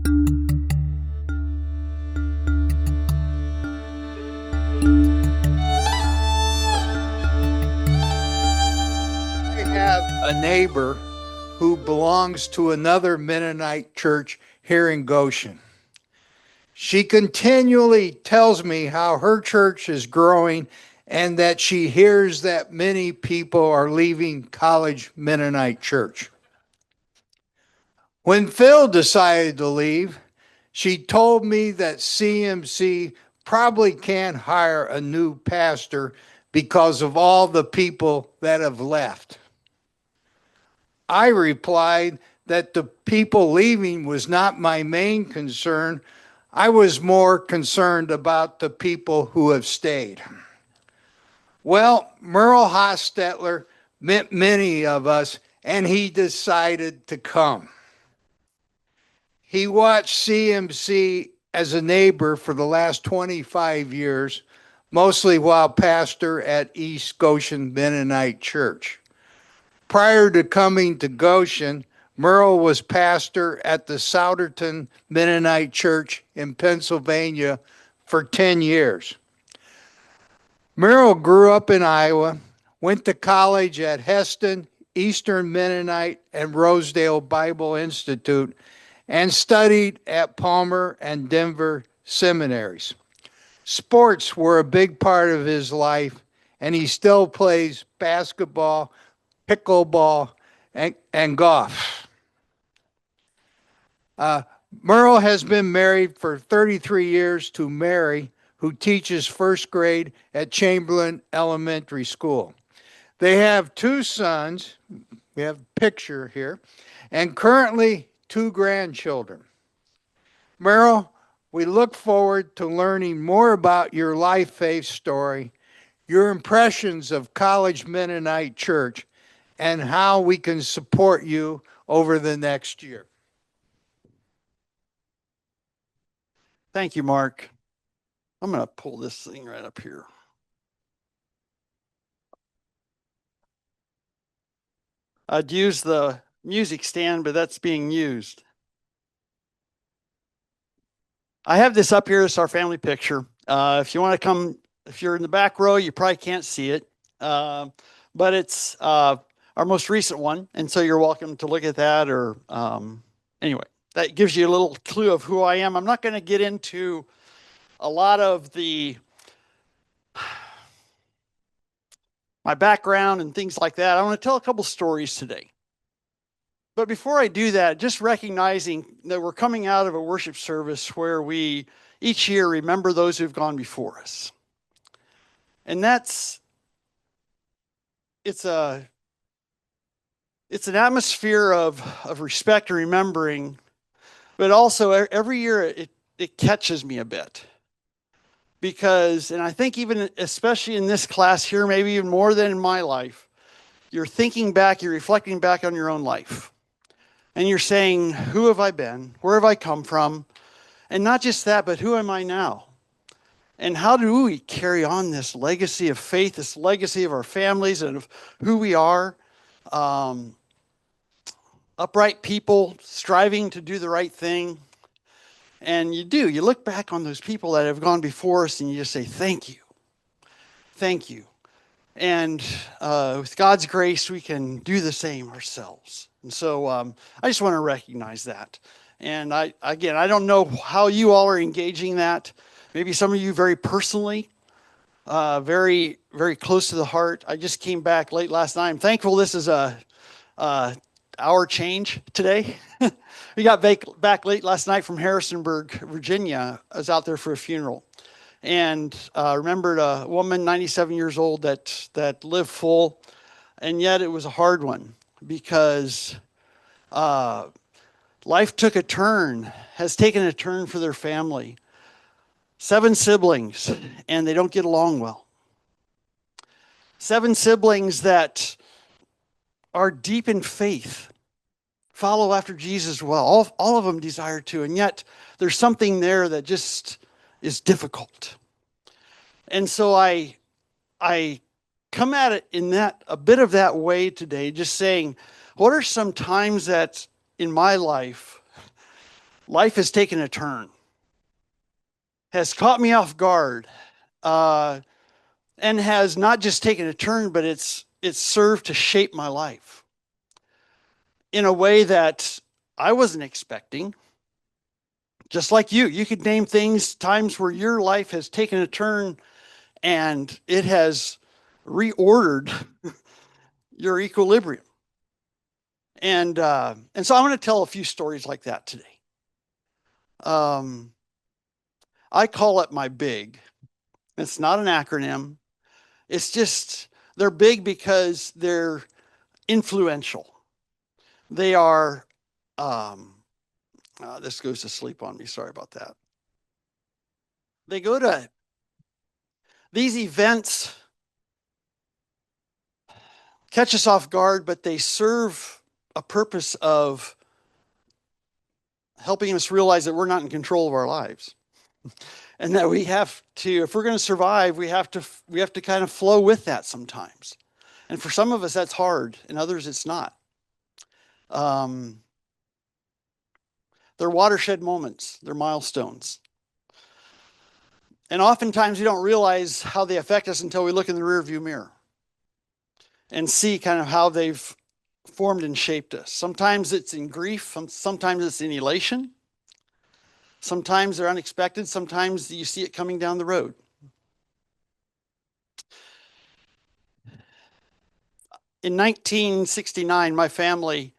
I have a neighbor who belongs to another Mennonite church here in Goshen. She continually tells me how her church is growing and that she hears that many people are leaving College Mennonite Church. When Phil decided to leave, she told me that CMC probably can't hire a new pastor because of all the people that have left. I replied that the people leaving was not my main concern. I was more concerned about the people who have stayed. Well, Merle Hostetler met many of us, and he decided to come. He watched CMC as a neighbor for the last 25 years, mostly while pastor at East Goshen Mennonite Church. Prior to coming to Goshen, Merle was pastor at the Souderton Mennonite Church in Pennsylvania for 10 years. Merle grew up in Iowa, went to college at Heston, Eastern Mennonite, and Rosedale Bible Institute, and studied at Palmer and Denver seminaries. Sports were a big part of his life, and he still plays basketball, pickleball, and golf. Merle has been married for 33 years to Mary, who teaches first grade at Chamberlain Elementary School. They have 2 sons, we have a picture here, and currently 2 grandchildren. Merle, we look forward to learning more about your life faith story, your impressions of College Mennonite Church, and how we can support you over the next year. Thank you, Mark. I'm going to pull this thing right up here. I'd use the music stand, but that's being used. I have this up here as our family picture. If you want to come, if you're in the back row, you probably can't see it. But it's our most recent one. And so you're welcome to look at that or anyway, that gives you a little clue of who I am. I'm not going to get into a lot of my background and things like that. I want to tell a couple stories today. But before I do that, just recognizing that we're coming out of a worship service where we each year remember those who've gone before us. And it's an atmosphere of respect and remembering, but also every year it catches me a bit. Because, and I think even especially in this class here, maybe even more than in my life, you're thinking back, you're reflecting back on your own life. And you're saying, who have I been? Where have I come from? And not just that, but who am I now? And how do we carry on this legacy of faith, this legacy of our families and of who we are? Upright people striving to do the right thing. And you look back on those people that have gone before us and you just say, thank you. Thank you. And with God's grace, we can do the same ourselves. And so I just want to recognize that. And I don't know how you all are engaging that. Maybe some of you very personally, very, very close to the heart. I just came back late last night. I'm thankful this is a hour change today. We got back late last night from Harrisonburg, Virginia. I was out there for a funeral. And remembered a woman, 97 years old, that lived full. And yet it was a hard one because life took a turn, has taken a turn for their family. 7 siblings, and they don't get along well. 7 siblings that are deep in faith, follow after Jesus well. All of them desire to, and yet there's something there that just is difficult. And so I come at it in a bit of that way today, just saying, what are some times that in my life life has taken a turn, has caught me off guard, and has not just taken a turn, but it's served to shape my life in a way that I wasn't expecting. Just like you could name things, times where your life has taken a turn and it has reordered your equilibrium. And so I want to tell a few stories like that today. Um, I call it my big. It's not an acronym. It's just they're big because they're influential. They are. This goes to sleep on me. Sorry about that. They go to these events catch us off guard, but they serve a purpose of helping us realize that we're not in control of our lives. And that we have to, if we're going to survive, we have to kind of flow with that sometimes. And for some of us, that's hard, and others, it's not. Um, they're watershed moments, they're milestones. And oftentimes we don't realize how they affect us until we look in the rearview mirror and see kind of how they've formed and shaped us. Sometimes it's in grief, sometimes it's in elation. Sometimes they're unexpected, sometimes you see it coming down the road. In 1969, my family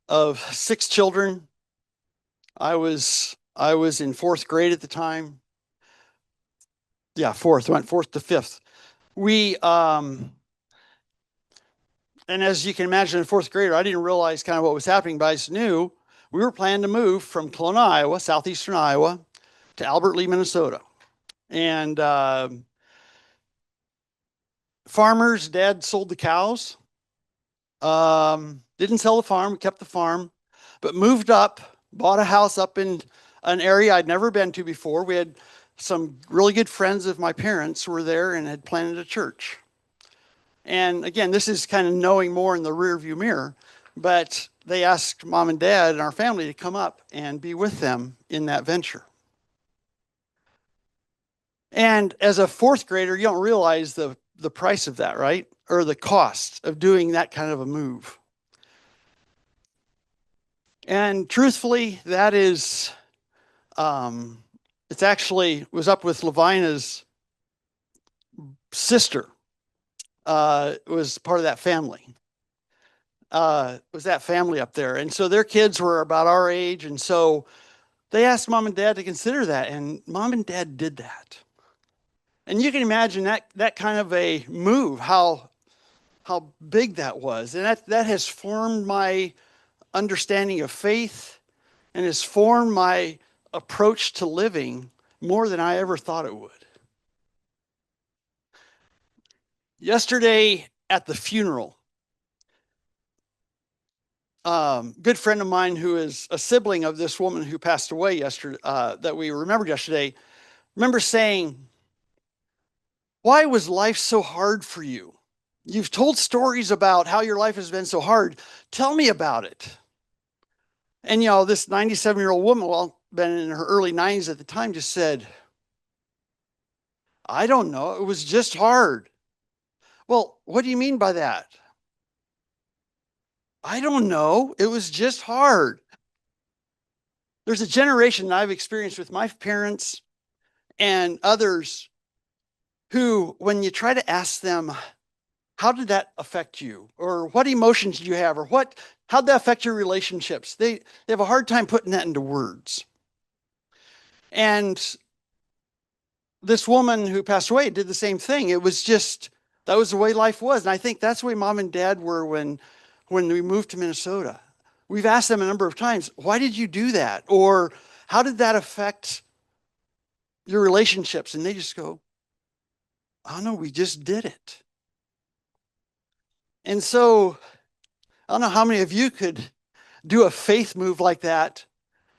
of 6 children, I was in 4th grade at the time. Yeah, fourth, went 4th to 5th. We and as you can imagine, a 4th grader, I didn't realize kind of what was happening, but I just knew we were planning to move from Kelowna, Iowa, southeastern Iowa, to Albert Lea, Minnesota. And farmers, Dad sold the cows. Didn't sell the farm, kept the farm, but moved up, bought a house up in an area I'd never been to before. We had some really good friends of my parents who were there and had planted a church. And again, this is kind of knowing more in the rearview mirror, but they asked Mom and Dad and our family to come up and be with them in that venture. And as a 4th grader, you don't realize the price of that, right? Or the cost of doing that kind of a move. And truthfully, that is, it's actually was up with Levina's sister, was part of that family. Was that family up there. And so their kids were about our age. And so they asked Mom and Dad to consider that. And Mom and Dad did that. And you can imagine that kind of a move, how big that was. And that has formed my understanding of faith and has formed my approach to living more than I ever thought it would. Yesterday at the funeral, good friend of mine who is a sibling of this woman who passed away yesterday, that we remembered yesterday, remember saying, "Why was life so hard for you? You've told stories about how your life has been so hard. Tell me about it." And this 97-year-old woman, well, been in her early 90s at the time, just said, "I don't know. It was just hard." Well, what do you mean by that? I don't know. It was just hard. There's a generation I've experienced with my parents and others who, when you try to ask them, how did that affect you? Or what emotions did you have? Or how'd that affect your relationships? They have a hard time putting that into words. And this woman who passed away did the same thing. It was just, that was the way life was. And I think that's the way Mom and Dad were when we moved to Minnesota. We've asked them a number of times, why did you do that? Or how did that affect your relationships? And they just go, "Oh no, we just did it." And so I don't know how many of you could do a faith move like that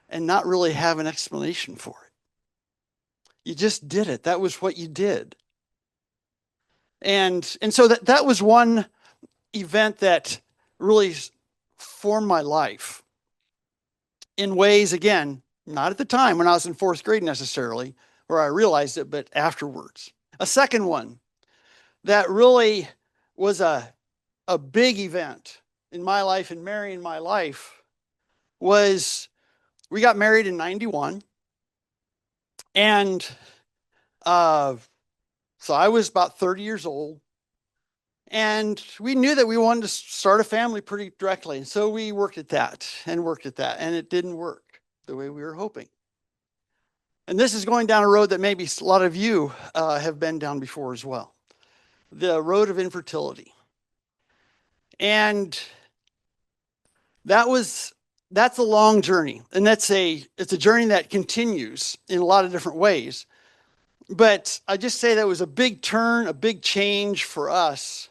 and not really have an explanation for it. You just did it. That was what you did. And so that was one event that really formed my life. in ways, again, not at the time when I was in fourth grade necessarily, where I realized it, but afterwards. A second one that really was a big event in my life and Mary in my life was we got married in 91. And so I was about 30 years old. And we knew that we wanted to start a family pretty directly. And so we worked at that. And it didn't work the way we were hoping. And this is going down a road that maybe a lot of you have been down before as well. The road of infertility. And that's a long journey. And it's a journey that continues in a lot of different ways. But I just say that was a big turn, a big change for us.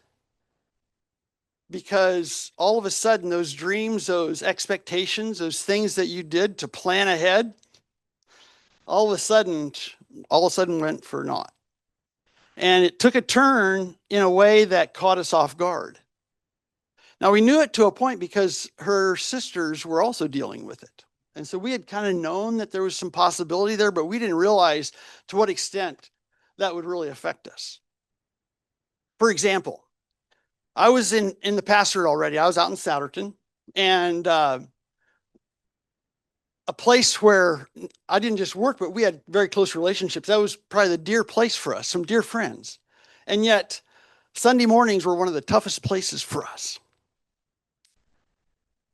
Because all of a sudden, those dreams, those expectations, those things that you did to plan ahead, all of a sudden went for naught. And it took a turn in a way that caught us off guard. Now, we knew it to a point because her sisters were also dealing with it. And so we had kind of known that there was some possibility there, but we didn't realize to what extent that would really affect us. For example, I was in the pastorate already. I was out in Souderton, and a place where I didn't just work, but we had very close relationships. That was probably the dear place for us, some dear friends. And yet, Sunday mornings were one of the toughest places for us.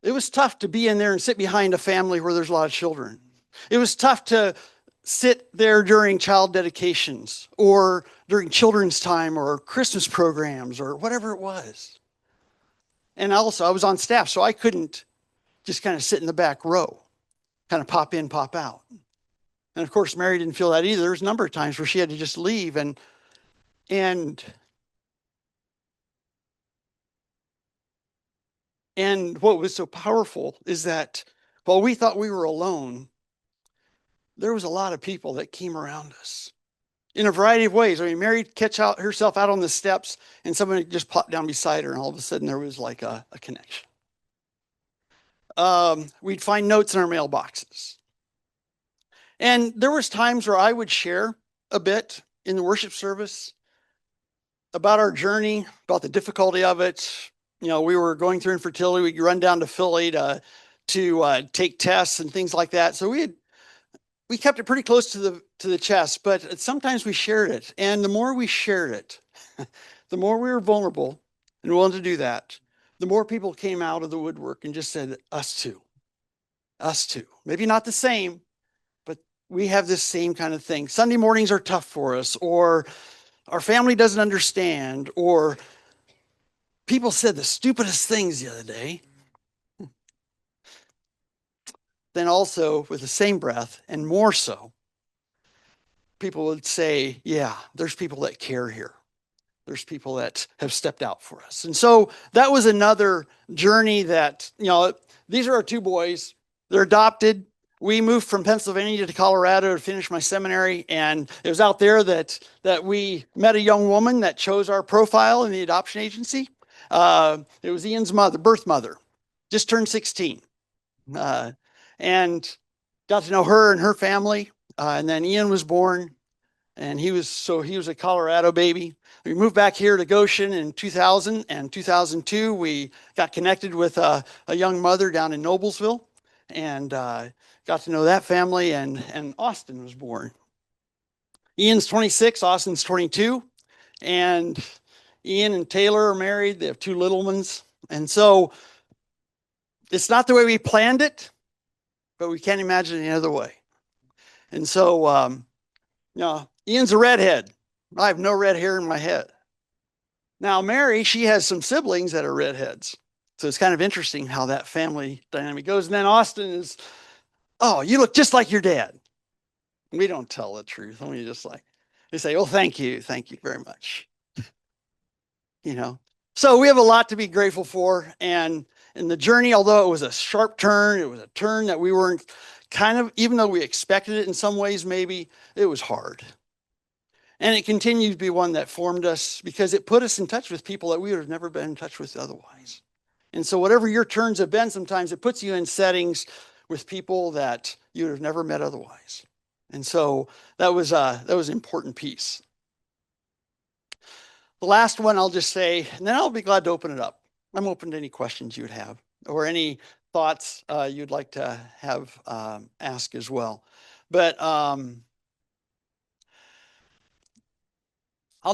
It was tough to be in there and sit behind a family where there's a lot of children. It was tough to sit there during child dedications or during children's time or Christmas programs or whatever it was. And also, I was on staff, so I couldn't just kind of sit in the back row, kind of pop in, pop out. And of course, Mary didn't feel that either. There was a number of times where she had to just leave. And what was so powerful is that while we thought we were alone, there was a lot of people that came around us in a variety of ways. I mean, Mary catch herself out on the steps and somebody just popped down beside her, and all of a sudden there was like a connection. We'd find notes in our mailboxes. And there was times where I would share a bit in the worship service about our journey, about the difficulty of it. You know, we were going through infertility. We'd run down to Philly to take tests and things like that. So we kept it pretty close to the chest, but sometimes we shared it. And the more we shared it, the more we were vulnerable and willing to do that, the more people came out of the woodwork and just said, us too. Us too. Maybe not the same, but we have this same kind of thing. Sunday mornings are tough for us, or our family doesn't understand, or people said the stupidest things the other day. Then also, with the same breath, and more so, people would say, yeah, there's people that care here. There's people that have stepped out for us. And so that was another journey that, you know, these are our two boys. They're adopted. We moved from Pennsylvania to Colorado to finish my seminary. And it was out there that we met a young woman that chose our profile in the adoption agency. It was Ian's mother, birth mother, just turned 16. And got to know her and her family. And then Ian was born, and he was a Colorado baby. We moved back here to Goshen in 2000 and 2002. We got connected with a young mother down in Noblesville, and got to know that family, and Austin was born. Ian's 26, Austin's 22, and Ian and Taylor are married. They have two little ones. And so it's not the way we planned it, but we can't imagine any other way. And so, you know, Ian's a redhead. I have no red hair in my head. Now, Mary, she has some siblings that are redheads. So it's kind of interesting how that family dynamic goes. And then Austin is, oh, you look just like your dad. We don't tell the truth. We just they say, oh, thank you very much. You know, so we have a lot to be grateful for. And in the journey, although it was a sharp turn, it was a turn that we weren't even though we expected it in some ways, maybe it was hard. And it continued to be one that formed us because it put us in touch with people that we would have never been in touch with otherwise. And so whatever your turns have been, sometimes it puts you in settings with people that you would have never met otherwise. And so that was an important piece. The last one I'll just say, and then I'll be glad to open it up. I'm open to any questions you would have or any thoughts you'd like to have ask as well. But I'll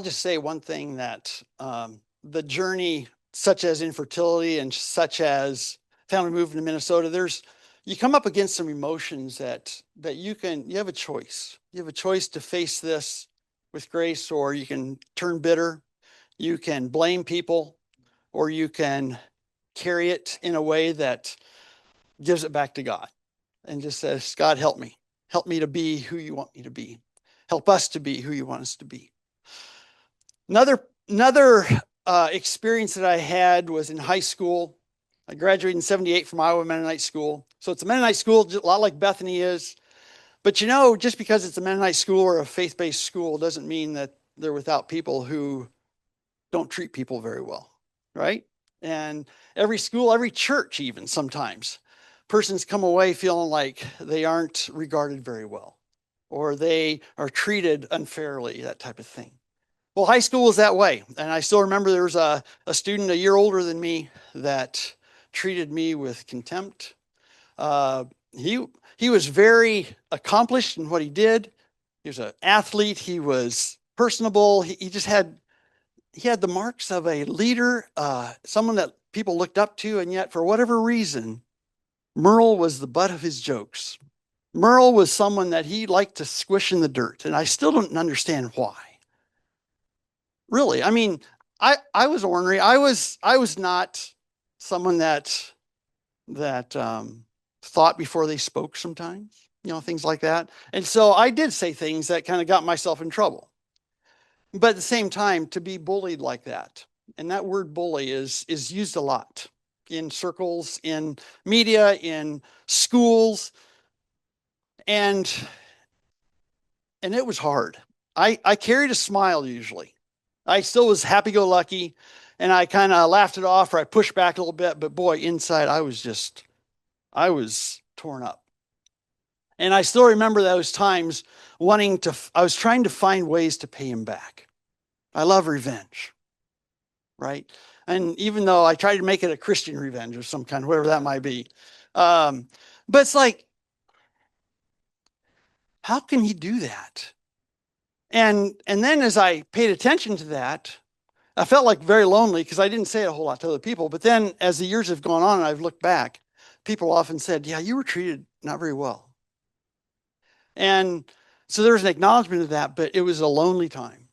just say one thing that the journey, such as infertility and such as family moving to Minnesota, you come up against some emotions that you have a choice. You have a choice to face this with grace, or you can turn bitter, you can blame people, or you can carry it in a way that gives it back to God and just says, God, help me. Help me to be who you want me to be. Help us to be who you want us to be. Another experience that I had was in high school. I graduated in 78 from Iowa Mennonite School. So it's a Mennonite school, a lot like Bethany is. But just because it's a Mennonite school or a faith-based school doesn't mean that they're without people who don't treat people very well, right? And every school, every church even sometimes, persons come away feeling like they aren't regarded very well or they are treated unfairly, that type of thing. Well, high school was that way. And I still remember there was a student a year older than me that treated me with contempt. He was very accomplished in what he did. He was an athlete. He was personable. He had the marks of a leader, someone that people looked up to. And yet, for whatever reason, Merle was the butt of his jokes. Merle was someone that he liked to squish in the dirt. And I still don't understand why. Really, I mean, I was ornery. I was not someone that thought before they spoke sometimes, things like that. And so I did say things that kind of got myself in trouble. But at the same time, to be bullied like that, and that word bully is used a lot in circles, in media, in schools, and it was hard. I carried a smile usually. I still was happy-go-lucky, and I kind of laughed it off, or I pushed back a little bit. But boy, inside I was torn up. And I still remember those times I was trying to find ways to pay him back. I love revenge, right? And even though I tried to make it a Christian revenge of some kind, whatever that might be. But it's like, how can he do that? And then as I paid attention to that, I felt like very lonely because I didn't say it a whole lot to other people. But then as the years have gone on and I've looked back, people often said, yeah, you were treated not very well. And so there was an acknowledgement of that, but it was a lonely time.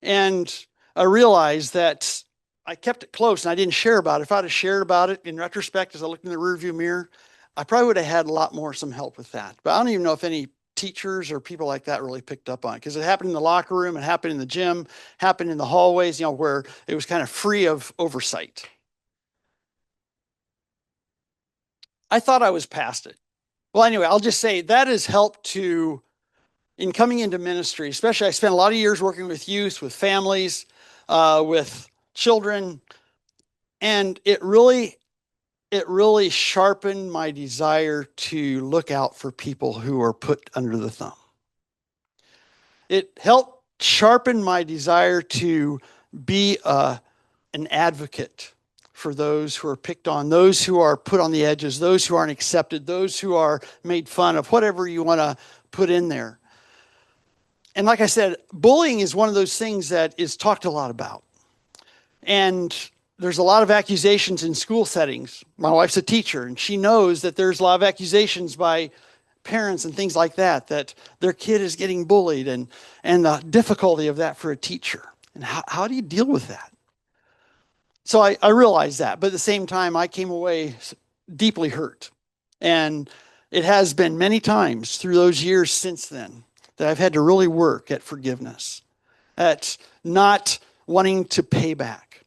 And I realized that I kept it close and I didn't share about it. If I'd have shared about it in retrospect, as I looked in the rearview mirror, I probably would have had a lot more some help with that. But I don't even know if any teachers or people like that really picked up on it because it happened in the locker room, it happened in the gym, happened in the hallways, where it was kind of free of oversight. I thought I was past it. Well, anyway, I'll just say that has helped in coming into ministry, especially I spent a lot of years working with youth, with families, with children, and it really sharpened my desire to look out for people who are put under the thumb. It helped sharpen my desire to be an advocate for those who are picked on, those who are put on the edges, those who aren't accepted, those who are made fun of, whatever you want to put in there. And like I said, bullying is one of those things that is talked a lot about. And there's a lot of accusations in school settings. My wife's a teacher, and she knows that there's a lot of accusations by parents and things like that their kid is getting bullied and the difficulty of that for a teacher. And how do you deal with that? So I realized that. But at the same time, I came away deeply hurt. And it has been many times through those years since then that I've had to really work at forgiveness, at not wanting to pay back.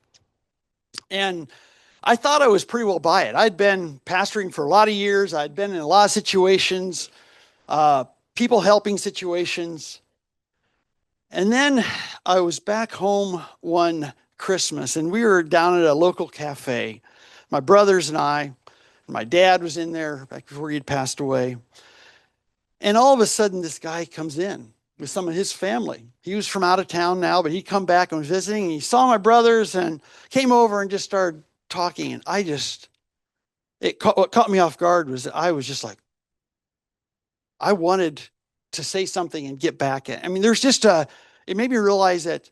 And I thought I was pretty well by it. I'd been pastoring for a lot of years. I'd been in a lot of situations, people helping situations. And then I was back home one Christmas, and we were down at a local cafe, my brothers and I, My dad was in there back before he had passed away. And all of a sudden, this guy comes in with some of his family. He was from out of town now, but he'd come back and was visiting. And he saw my brothers and came over and just started talking. And what caught me off guard was that I was just like, I wanted to say something and get back at. I mean, it made me realize that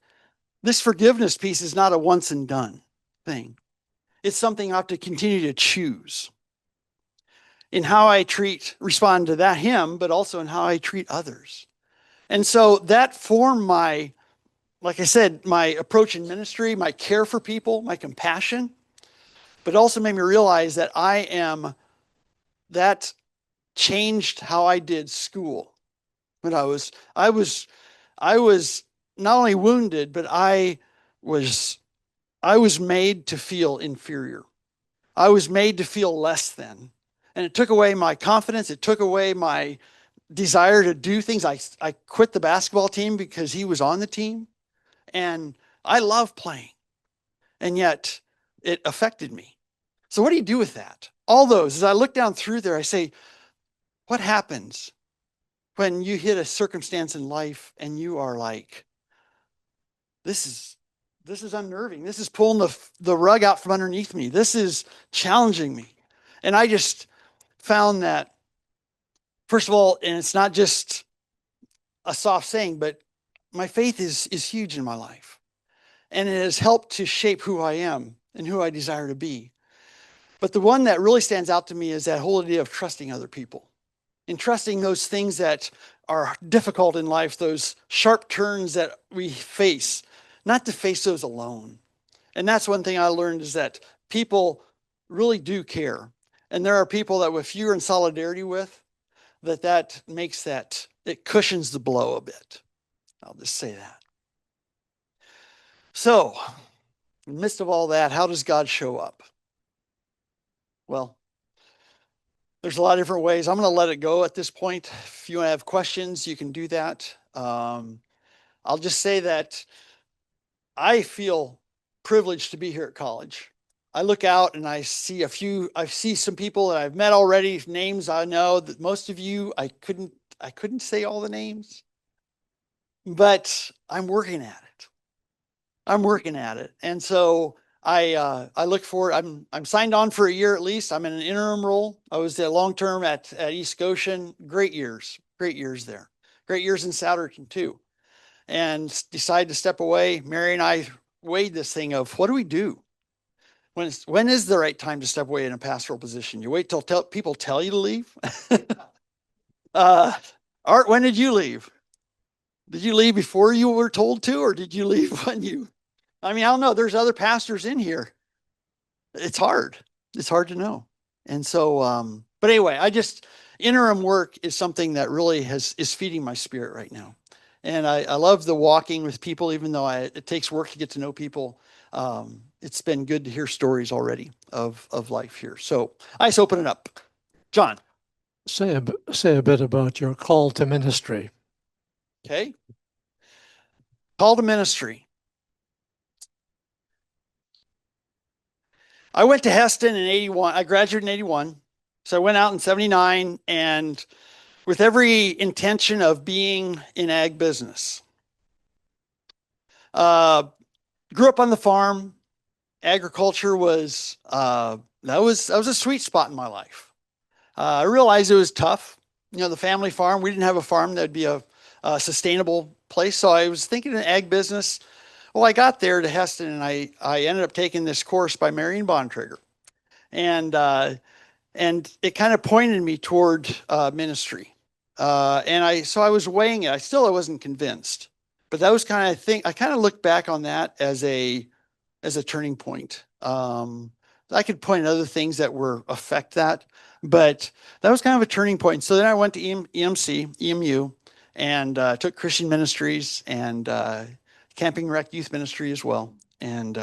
this forgiveness piece is not a once and done thing. It's something I have to continue to choose in how I respond to him, but also in how I treat others. And so that formed like I said, my approach in ministry, my care for people, my compassion, but also made me realize that changed how I did school. When I was not only wounded, but I was made to feel inferior. I was made to feel less than. And it took away my confidence. It took away my desire to do things. I quit the basketball team because he was on the team. And I love playing. And yet it affected me. So what do you do with that? All those, as I look down through there, I say, what happens when you hit a circumstance in life and you are like, this is unnerving. This is pulling the rug out from underneath me. This is challenging me. And I just found that, first of all, and it's not just a soft saying, but my faith is huge in my life. And it has helped to shape who I am and who I desire to be. But the one that really stands out to me is that whole idea of trusting other people and trusting those things that are difficult in life, those sharp turns that we face, not to face those alone. And that's one thing I learned, is that people really do care. And there are people that if you're in solidarity with, that makes it cushions the blow a bit. I'll just say that. So, in the midst of all that, how does God show up? Well, there's a lot of different ways. I'm going to let it go at this point. If you have questions, you can do that. I'll just say that I feel privileged to be here at college. I look out and I see some people that I've met already, names I know. That most of you, I couldn't say all the names, but I'm working at it. And so I look forward. I'm signed on for a year at least. I'm in an interim role. I was there long term at East Goshen. Great years there. Great years in Souderton too. And decided to step away. Mary and I weighed this thing of, what do we do? When is the right time to step away in a pastoral position? You wait till people tell you to leave? Art, when did you leave? Did you leave before you were told to, or did you leave when you? I mean, I don't know. There's other pastors in here. It's hard. It's hard to know. And so, but anyway, interim work is something that really is feeding my spirit right now. And I love the walking with people, even though it takes work to get to know people. It's been good to hear stories already of life here. So I just open it up. John. Say a bit about your call to ministry. Okay. Call to ministry. I went to Heston in 81. I graduated in 81. So I went out in 79, and with every intention of being in ag business. Grew up on the farm. Agriculture was that was a sweet spot in my life. I realized it was tough. You know, the family farm, we didn't have a farm that'd be a sustainable place. So I was thinking of ag business. Well, I got there to Heston, and I ended up taking this course by Marion Bontrager. And it kind of pointed me toward ministry. So I was weighing it. I wasn't convinced. But that was kind of I kind of look back on that as a turning point. I could point at other things that affect that, but that was kind of a turning point. So then I went to EMU, and took Christian ministries and Camping Rec Youth Ministry as well. And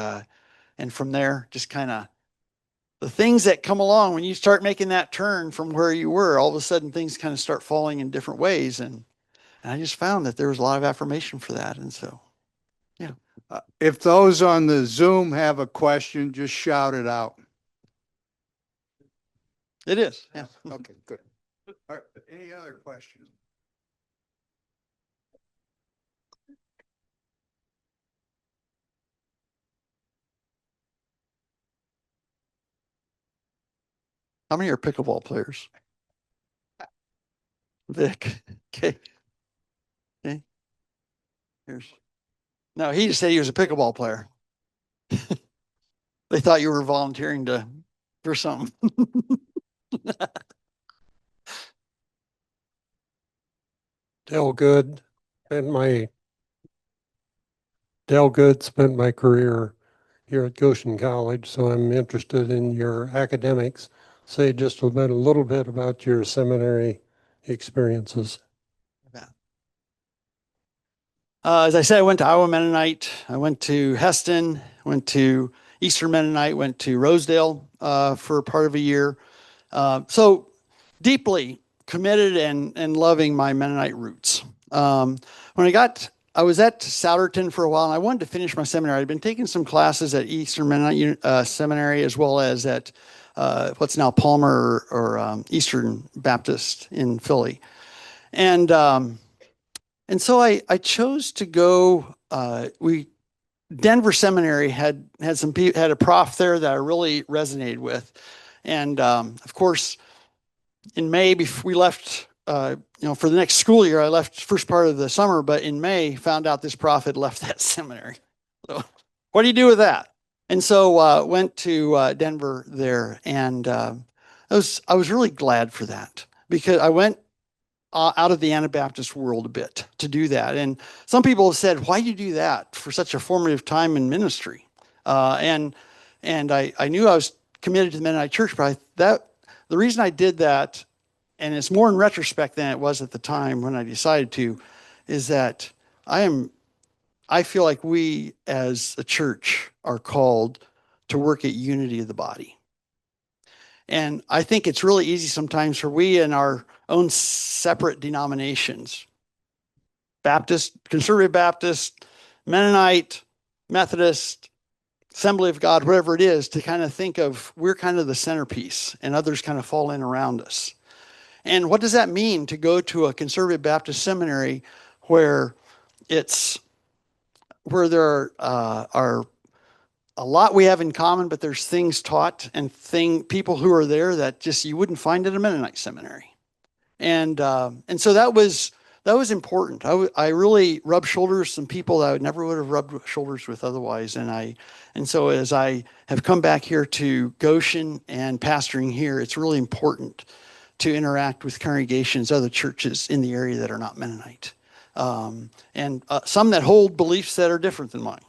from there, just kind of the things that come along when you start making that turn from where you were, all of a sudden things kind of start falling in different ways. And I just found that there was a lot of affirmation for that. And so, yeah. If those on the Zoom have a question, just shout it out. It is. Yeah. Okay, good. All right, any other questions? How many are pickleball players? Vic. Okay. Okay. Here's. No, he just said he was a pickleball player. They thought you were volunteering for something. Dale Good, spent my Dale Good spent my career here at Goshen College, so I'm interested in your academics. Say just a little bit about your seminary experiences. As I said, I went to Iowa Mennonite. I went to Heston, went to Eastern Mennonite, went to Rosedale for part of a year. So deeply committed and loving my Mennonite roots. When I was at Souderton for a while, and I wanted to finish my seminary. I'd been taking some classes at Eastern Mennonite Seminary as well as at what's now Palmer or Eastern Baptist in Philly. And so I chose to go. Denver Seminary had a prof there that I really resonated with, and of course, in May before we left, for the next school year, I left first part of the summer, but in May found out this prof had left that seminary. So, what do you do with that? And so went to Denver there, and I was really glad for that because I went out of the Anabaptist world a bit to do that. And some people have said, why do you do that for such a formative time in ministry? And I knew I was committed to the Mennonite Church, but the reason I did that, and it's more in retrospect than it was at the time when I decided to, is that I feel like we as a church are called to work at unity of the body. And I think it's really easy sometimes for we in our own separate denominations, Baptist, Conservative Baptist, Mennonite, Methodist, Assembly of God, whatever it is, to kind of think of we're kind of the centerpiece and others kind of fall in around us. And what does that mean to go to a Conservative Baptist seminary where there are a lot we have in common, but there's things taught and people who are there that just you wouldn't find at a Mennonite seminary, and so that was important. I really rubbed shoulders with some people that I never would have rubbed shoulders with otherwise, and so as I have come back here to Goshen and pastoring here, it's really important to interact with congregations, other churches in the area that are not Mennonite, and some that hold beliefs that are different than mine.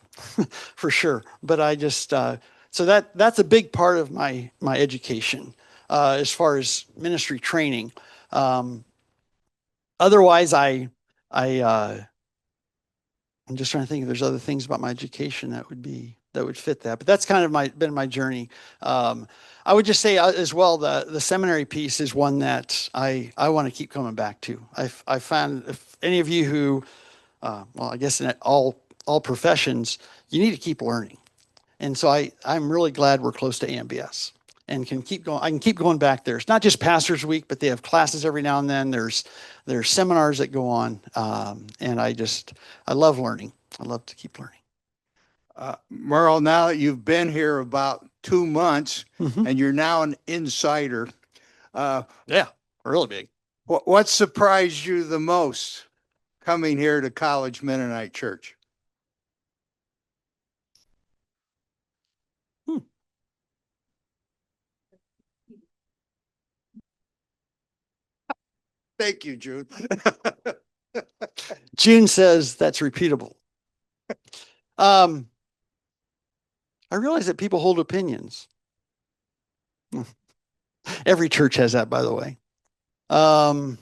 For sure. But I just so that's a big part of my education as far as ministry training. Otherwise, I'm just trying to think if there's other things about my education that would fit that. But that's kind of been my journey. I would just say as well the seminary piece is one that I want to keep coming back to. I found if any of you who well, I guess in all professions, you need to keep learning. And so I'm really glad we're close to AMBS and can keep going. I can keep going back there. It's not just Pastors Week, but they have classes every now and then. There's seminars that go on, and I love learning. I love to keep learning. Merle, now that you've been here about 2 months Mhm. and you're now an insider, Yeah, really big. what surprised you the most coming here to College Mennonite Church? Thank you, June. June says that's repeatable. I realize that people hold opinions. Every church has that, by the way. I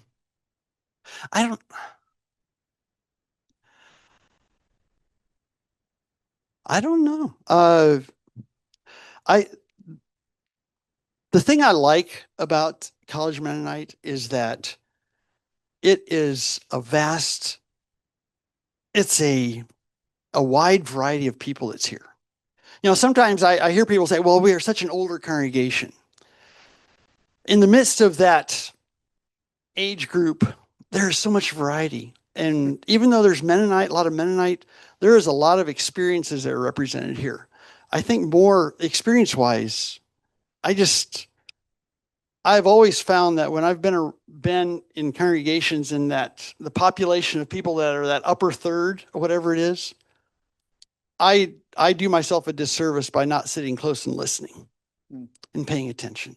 don't know. The thing I like about College Mennonite is that it is it's a wide variety of people that's here. Sometimes I hear people say, well, we are such an older congregation. in the midst of that age group, there's so much variety. And even though there's Mennonite, a lot of Mennonite, there is a lot of experiences that are represented here. I think more experience-wise, I've always found that when I've been in congregations in that the population of people that are that upper third or whatever it is, I do myself a disservice by not sitting close and listening and paying attention.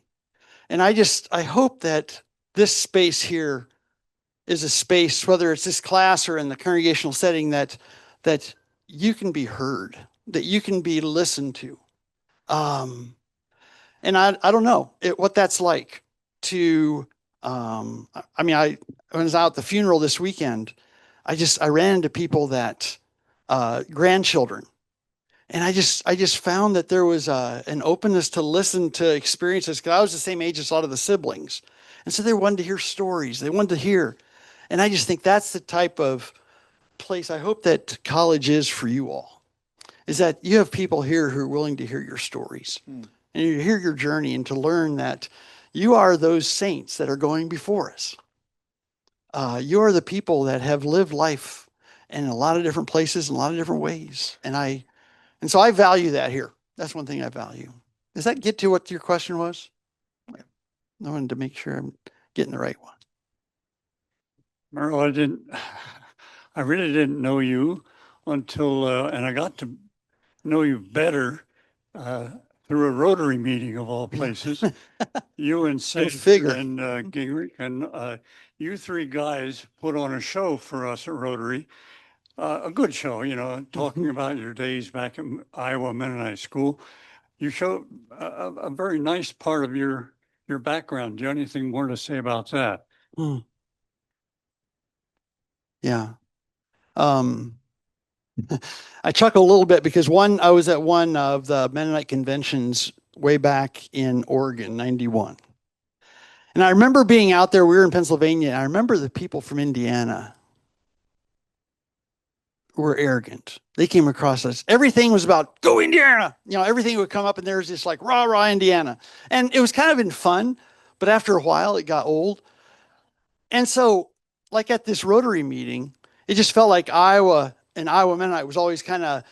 And I hope that this space here is a space, whether it's this class or in the congregational setting, that you can be heard, that you can be listened to. And I don't know what that's like to, when I was out at the funeral this weekend, I ran into people that, grandchildren. And I just found that there was an openness to listen to experiences, because I was the same age as a lot of the siblings. And so they wanted to hear stories. They wanted to hear. And I just think that's the type of place I hope that college is for you all, is that you have people here who are willing to hear your stories and you hear your journey, and to learn that you are those saints that are going before us. You are the people that have lived life in a lot of different places, in a lot of different ways. And so I value that here. That's one thing I value. Does that get to what your question was? I wanted to make sure I'm getting the right one. Merle, I really didn't know you until, and I got to know you better through a Rotary meeting of all places. You and Sid figure. and Gingrich, and you three guys put on a show for us at Rotary, a good show, talking about your days back in Iowa Mennonite School. You showed a very nice part of your background. Do you have anything more to say about that? Yeah. I chuckle a little bit because I was at one of the Mennonite conventions way back in Oregon, 91. And I remember being out there, we were in Pennsylvania, and I remember the people from Indiana were arrogant. They came across us. Everything was about, go Indiana. Everything would come up and there was this like, rah, rah, Indiana. And it was kind of in fun, but after a while it got old. And so, like at this Rotary meeting, it just felt like Iowa and Iowa Mennonite was always kind of,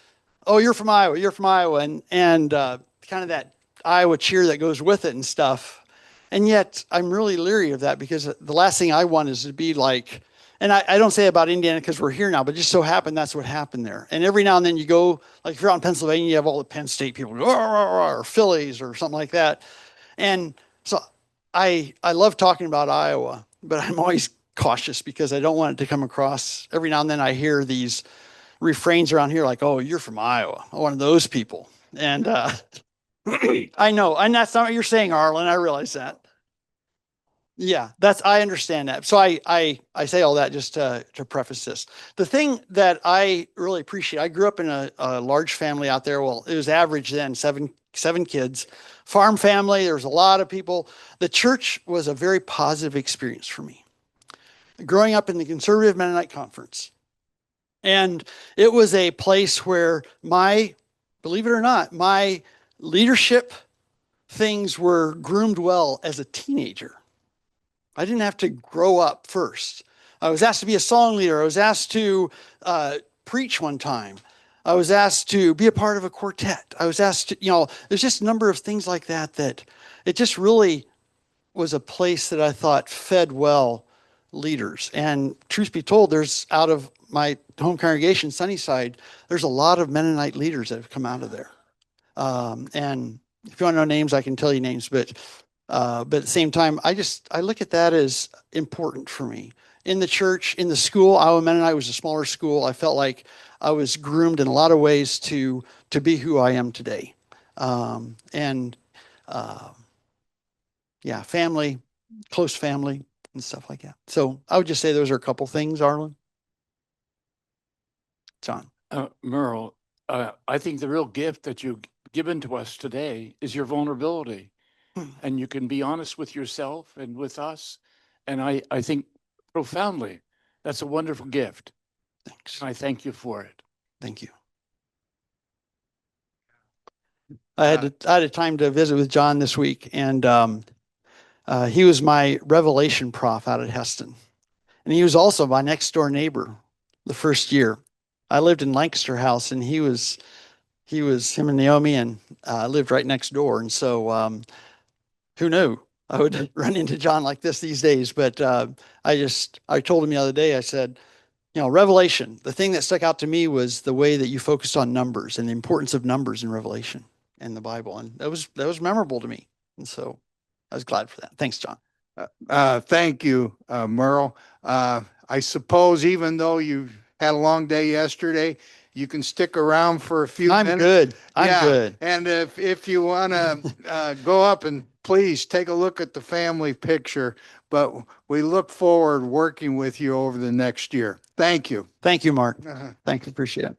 oh, you're from Iowa, and kind of that Iowa cheer that goes with it and stuff. And yet I'm really leery of that, because the last thing I want is to be like, and I don't say about Indiana because we're here now, but just so happened that's what happened there. And every now and then you go, like if you're out in Pennsylvania, you have all the Penn State people go, or Phillies or something like that. And so I love talking about Iowa, but I'm always cautious because I don't want it to come across. Every now and then I hear these refrains around here like, oh, you're from Iowa, one of those people. And I know, and that's not what you're saying, Arlen. I realize that. Yeah, I understand that. So I say all that just to preface this. The thing that I really appreciate, I grew up in a large family out there. Well, it was average then, seven kids, farm family. There was a lot of people. The church was a very positive experience for me. Growing up in the Conservative Mennonite Conference. And it was a place where believe it or not, my leadership things were groomed well as a teenager. I didn't have to grow up first. I was asked to be a song leader. I was asked to preach one time. I was asked to be a part of a quartet. I was asked to, there's just a number of things like that it just really was a place that I thought fed well leaders. And truth be told, there's out of my home congregation, Sunnyside, there's a lot of Mennonite leaders that have come out of there. And if you want to know names, I can tell you names, but at the same time, I look at that as important for me. In the church, in the school, Iowa Mennonite was a smaller school. I felt like I was groomed in a lot of ways to be who I am today. Family, close family, and stuff like that. So I would just say those are a couple things, Arlen. John. Merle, I think the real gift that you've given to us today is your vulnerability. And you can be honest with yourself and with us. And I think profoundly, that's a wonderful gift. Thanks. And I thank you for it. Thank you. I had a time to visit with John this week, and He was my Revelation prof out at Heston. And he was also my next door neighbor the first year. I lived in Lancaster House, and him and Naomi, and lived right next door. And so who knew I would run into John like this these days? But I told him the other day, I said, Revelation, the thing that stuck out to me was the way that you focused on numbers and the importance of numbers in Revelation and the Bible. And that was memorable to me. And so I was glad for that. Thanks, John. Thank you, Merle. I suppose even though you had a long day yesterday, you can stick around for a few I'm minutes. good. I'm Yeah. good. And if you want to go up and please take a look at the family picture, but we look forward working with you over the next year. Thank you. Thank you, Mark. Uh-huh. Thank you. Appreciate it.